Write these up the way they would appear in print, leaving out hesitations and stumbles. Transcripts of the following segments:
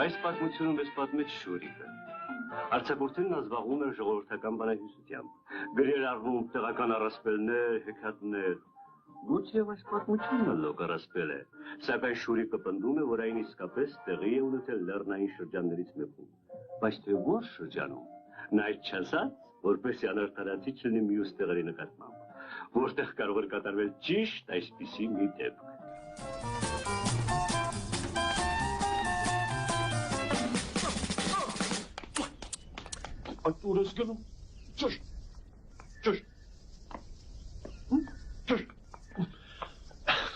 Այս պատմությունում ես պատմեց Շուրիկը։ Արձակուրդներն ազբաղվում էր ժողովրդական բանահյուսությամբ, գրեր առնում տեղական առասպելներ, հեքիաթներ։ Գուցե այս պատմությունը լոկ առասպել է, սակայն Շուրիկը պնդում է, որ այն իսկապես տեղի է ունեցել լեռնային շրջաններից մեկում, բայց թե որ շրջանում, նա այդ չասաց, որպեսզի անարդարացի չլինի մյուս տեղերի նկատմամբ, որտեղ կարող էր կատարվել ճիշտ այսպիսի մի դեպք։ Այդ ուր ես գնում, ճշտ, ճշտ, ճշտ,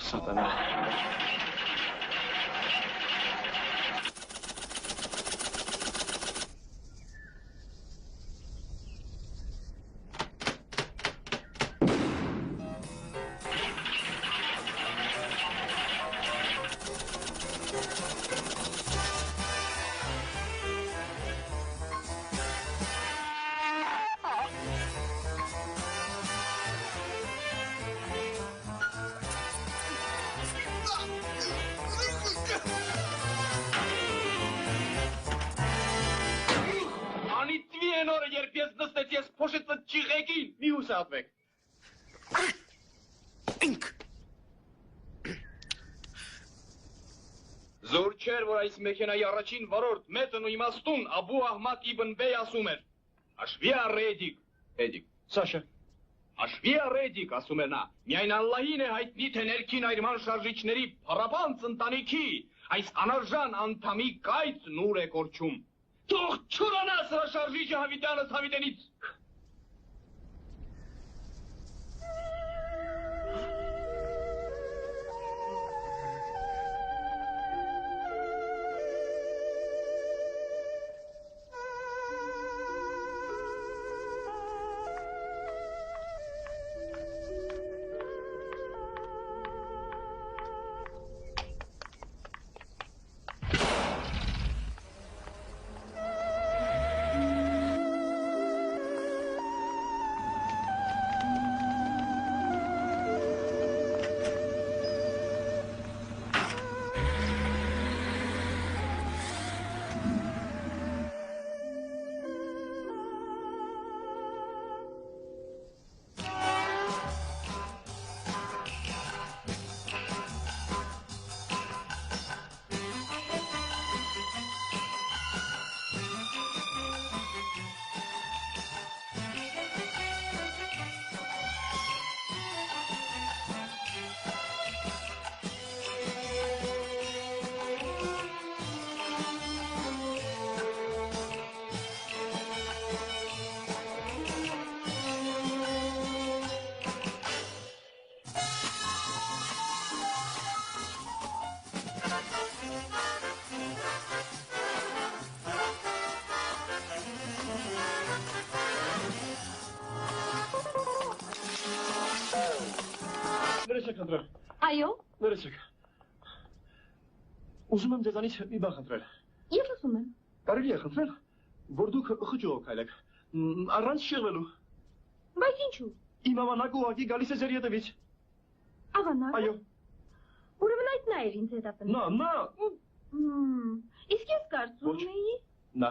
սատանա։ Զոր չէր, որ այս մեքենայի առաջին վարորդ մեծն ու իմաստուն Աբու Ահմադ իբն Բեյ ասում էր. Հաշվի առ Էդիկ, Սաշա, հաշվի առ Էդիկ, ասում էր նա, միայն Ալլահին է հայտնի, թե ներքին այրման շարժիչների փառապանծ ընտանիքի այս անարժան անդամի կայծն ուր է կորչում։ Թող չուրանա սրա շարժիչը հավիտյանս հավիտենից։ Այո։ Ներեցեք։ Ուզում եմ ձեզանից մի բան խնդրել։ Ես ասում եմ։ Կարելի է խնդրել, որ դուք խճուղով քայլեք, առանց շեղվելու։ Բայց ինչու։ Իմ ավանակը ուղղակի գալիս է ձեր ետևից։ Ավանակ։ Այո։ Ուրեմն այդ նա էր ինձ հետապնդում։ Նա։ Իսկ ես կարծում էի։ Նա։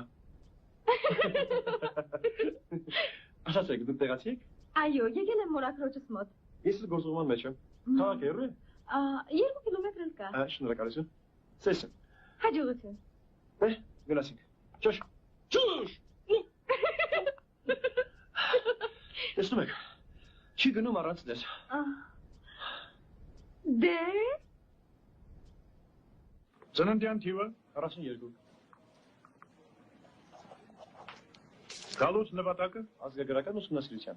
Ասացեք, դուք տեղացի եք։ Այո, եկել եմ մորաքրոջս մոտ։ Ես գործողման մեջ եմ։ Քաղաք հեռու է։ 2 կիլոմետր էլ կա։ Շնորհակալություն։ Սեսը։ Հաջողություն։ Գնացինք։ Ճոշ։ Տեսնում եք, չի գնում առանց դες։ Դե։ Ծննդյան թիվը 42։ Գալուց նպատակը ազգագրական ուսումնասիրության։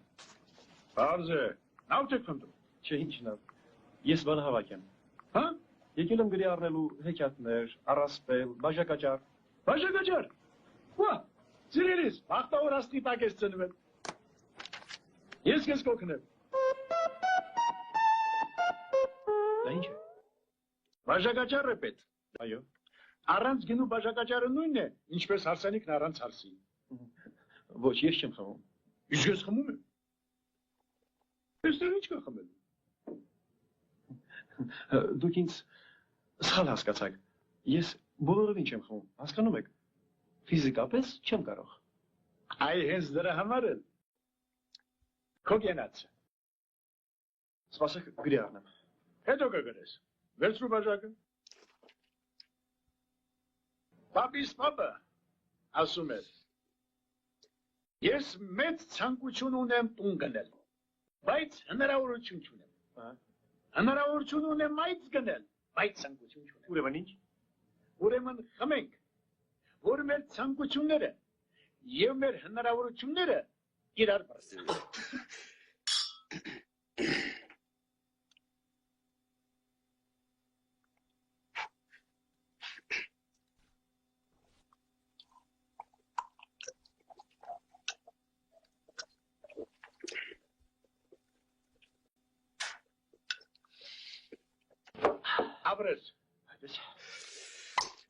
Բարձ է։ Նավ եք խնդրում։ Չէ, ինչ նավ։ Ես բանահավաք եմ։ Հա? Եկել եմ գրի առնելու հեքիաթներ, առասպել, բաժակաճառ։ Բաժակաճառ։ Ո՞ա։ Սիրելիս, հաղթավոր աստղիտակ ես ծնվել։ Ես քեզ կօգնեմ։ Դա ինչ է։ Բաժակաճառ է պետք։ Այո։ Առանց գնու բաժակաճառը նույնն է, ինչպես հարսանիքն առանց հարսի։ Ոչ, ես չեմ խմում։ Իսկ ես խմում եմ։ Այստեղ ինչ կա խմելու։ Դուք ինձ սխալ հասկացաք։ Ես բոլորովին չեմ խմում, հասկանում եք, ֆիզիկապես չեմ կարող։ Այ հենց դրա համար էլ քո գենացը։ Սպասեք, գրի առնեմ։ Հետո կգրես։ Վերցրու բաժակը։ Պապիս պապը ասում էր. Ես մեծ ցանկություն ունեմ տուն գնել, բայց հնարավորություն չունեմ։ Հնարավորություն ունեմ այց գնել, բայց ցանկություն չունեմ։ Ուրեմն ինչ։ Ուրեմն խմենք, որ մեր ցանկությունները եւ մեր հնարավորությունները իրար բարձրացնեն։ Abrez.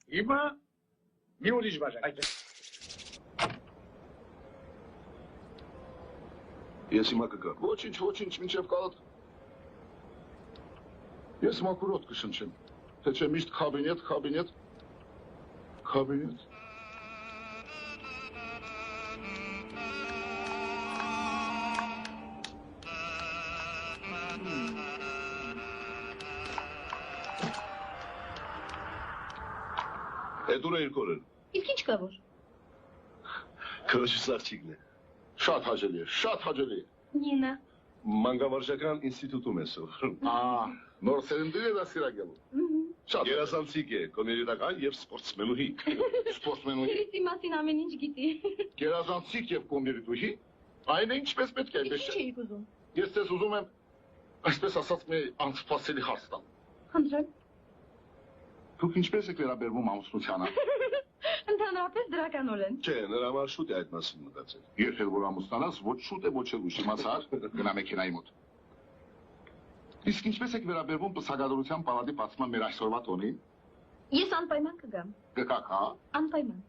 Հիմա մի ուրիշ բաժակ։ Ես հիմա կգամ։ Ոչինչ, մինչև կալատ։ Ես մաքուրոտ կշնչեմ։ Թե չէ միշտ քաբինետ։ Էդուր է իր կորել։ Իսկ ինչ կա որ։ Քրոջս աղջիկն է։ Շատ հաճելի է։ Նինա։ Մանկավարժական ինստիտուտում է սովորում։ Նոր սերնդիր է դասիրակելու։ Շատ երազանցիկ է, կոմերիտական եւ սպորտսմենուհի։ Սպորտսմենուհի։ Իրիսի մասին ամեն ինչ գիտի։ Երազանցիկ եւ կոմերիտուհի։ Այն է ինչպես պետք է, այդպես Ինչ էիք ուզում։ Ես ձեզ ուզում եմ, այսպես ասած, մի անսպասելի հարց տալ։ Խնդրեմ։ Դուք ինչպես եք վերաբերվում ամուսնությանը։ Ընդհանրապես դրականորեն։ Չէ, նրա համար շուտ է այդ մասին մտածել։ Երբ որ ամուսնանաս, ոչ շուտ է, ոչ էլ ուշ, իմացար, գնա մեքենայի մոտ։ Իսկ ինչպես եք վերաբերվում պսակադրության պալատի բացման մեր այսօրվա տոնին։ Ես անպայման կգամ։ Կգաք, հա։ Անպայման։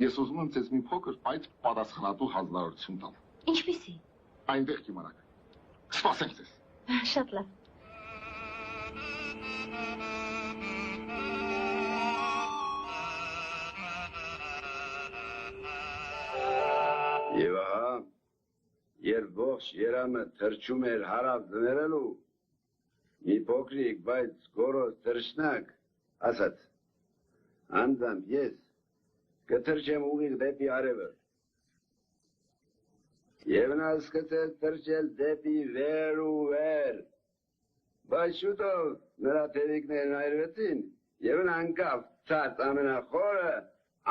Ես ուզում եմ ձեզ մի փոքր, բայց պատասխանատու հանձնարարություն տալ։ Ինչպիսի։ Այնտեղ կիմանաք։ Սպասենք ձեզ։ Շատ լավ։ Եվ ահա, երբ ողջ երամը թրջում էր հարավ ձներելու, մի փոքրիկ, բայց գորոզ թրջնակ, ասաց, անձամբ ես կթրջեմ ուղիղ դեպի արևը։ Եվ նա սկսեց թրջել դեպի վեր ու վեր, բայց շուտով նրա թևիկներն այրվեցին եւ նա ընկավ ցած ամենախորը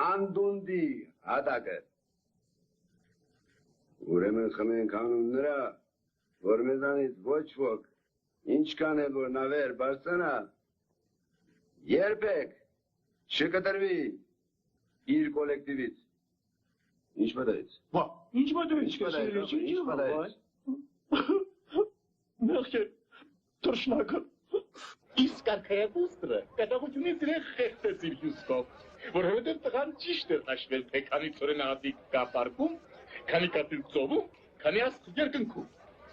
անդունդի հատակը։ Ուրեմն խմենք անուն նրա, որ մեզանից ոչ ոք, ինչքան էլ որ նավեր բարձրանա, երբեք չկտրվի իր կոլեկտիվից։ Ինչ մտայից։ Ինչ մտայից։ Մեղքեր, թրջնակը։ Իսկ արքայադուստրը կատաղությունից իրեն խեղտեց իր հյուսկով, որովհետև տղան ճիշտ էր հաշվել, թե քանի ծորենահատիկ կա պարկում, քանի կատիլ ծովում, քանի ասկ երկնքում։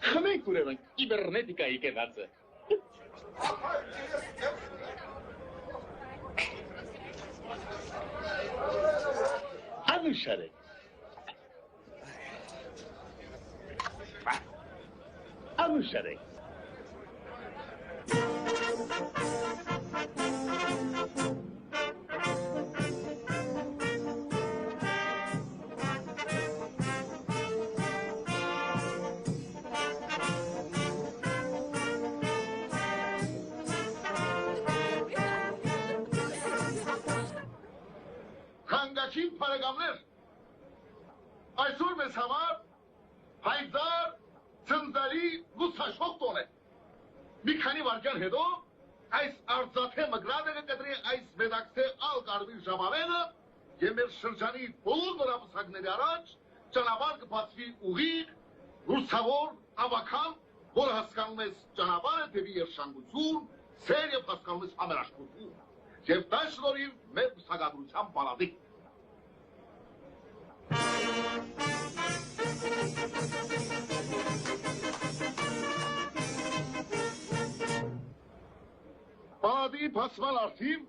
Խմենք ուրեմն կիբերնետիկայի կեդածը։ Անուշարեք։ Անուշարեք։ Քանգաչին բարեկամներ, այսօր մեզ համար հայտար ծննդալի լուսաշող տոն է։ Մի քանի վայրկյան հետո այս արծաթե մգրադը կկտրի այս մեդակցե ալ կարմիր ժապավենը եւ մեր շրջանի բոլոր նորապսակների առաջ ճանապարհ կբացվի ուղիղ, լուսավոր, ավական, որը հասկանում ես ճանապարհը դեպի երշանգություն, սեր եւ հասկանում ես համերաշխություն։ Եվ դա շնորհիվ մեր բուսակադրության պալատի։ Պալատի բացման արդիվ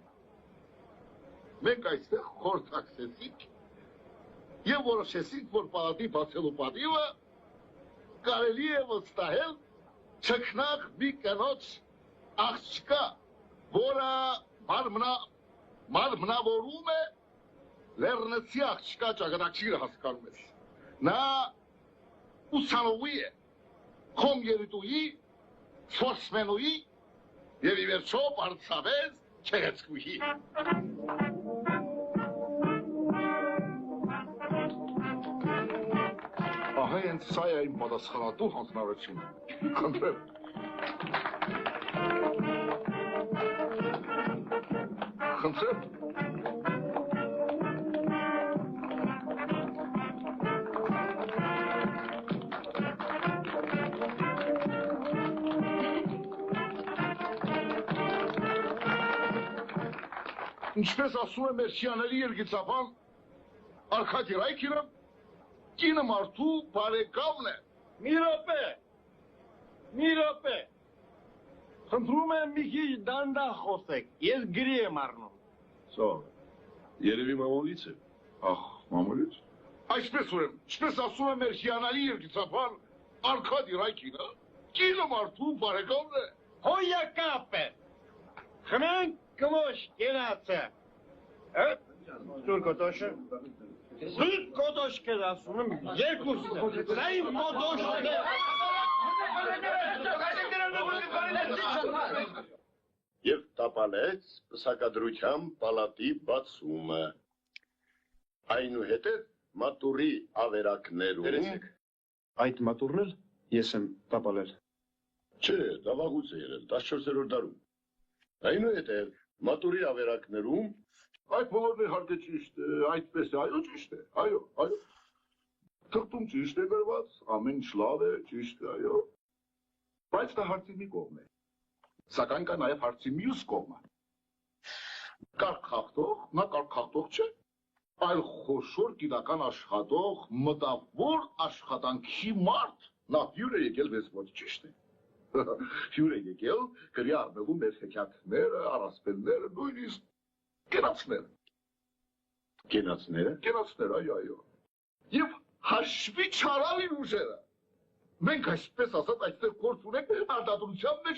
մենք այստեղ խորհրդակցեցինք եւ որոշեցինք, որ պալատի բացելու պատիվը կարելի է վստահել չքնաղ մի կնոջ աղջկա, որը մարմնավորում է լեռնեցի աղջկա ճակատագիրը հասկանում ես։ Նա ուսանողի է, խոմգերիտուի, սպորտսմենուի եւ ի վերջո բարձավեզ չեղեցկուհի։ Ահա հենց սա է իմ պատասխանատու հանձնարարությունը։ Խնդրեմ։ Խնդրեմ։ Ինչպես ասում է մեր շիաների երգիծապան Արկադի Ռայքինը, կինը մարդու բարեկամն է։ Մի րոպե։ Խնդրում եմ մի քիչ դանդաղ խոսեք, ես գրի եմ առնում։ Սա, երևի մամուլից է։ Ախ, մամուլից։ Այսպես ուրեմն, ինչպես ասում է մեր շիաների երգիծապան Արկադի Ռայքինը, կինը մարդու բարեկամն է։ Հոյակապ է։ Խմենք կմոշ կենացը։ Սուր կոտոշը։ Սուր կոտոշ կեր ասում եմ, երկուս։ Սա իմ կոտոշն է։ Եվ տապալեց պսակադրության պալատի բացումը։ Այնուհետև մատուրի ավերակներում։ Այդ մատուրն էլ ես եմ տապալել։ Չէ, դա վաղուց է եղել, 14-րդ դարում։ Այնուհետև մատուրի ավերակներում Այդ բոլորն իհարկե ճիշտ է, այդպես է, այո, ճիշտ է, այո։ Թղթում ճիշտ է գրված, ամեն ինչ լավ է, ճիշտ է, այո։ Բայց դա հարցի մի կողմ է։ Սակայն կա նաև հարցի մյուս կողմը։ Կարգ խախտող, նա կարգ խախտող չէ, այլ խոշոր գիտական աշխատող, մտավոր աշխատանքի մարդ, նա հյուր է եկել մեզ մոտ, ճիշտ է։ Հյուր է եկել գրի առնելու մեր հեքիաթները, առասպելները, նույնիսկ կենացները։ Կենացները, այո։ Եվ հաշվի չարալ իր ուժերը։ Մենք այսպես ասած այստեղ գործ ունենք արտադրության մեջ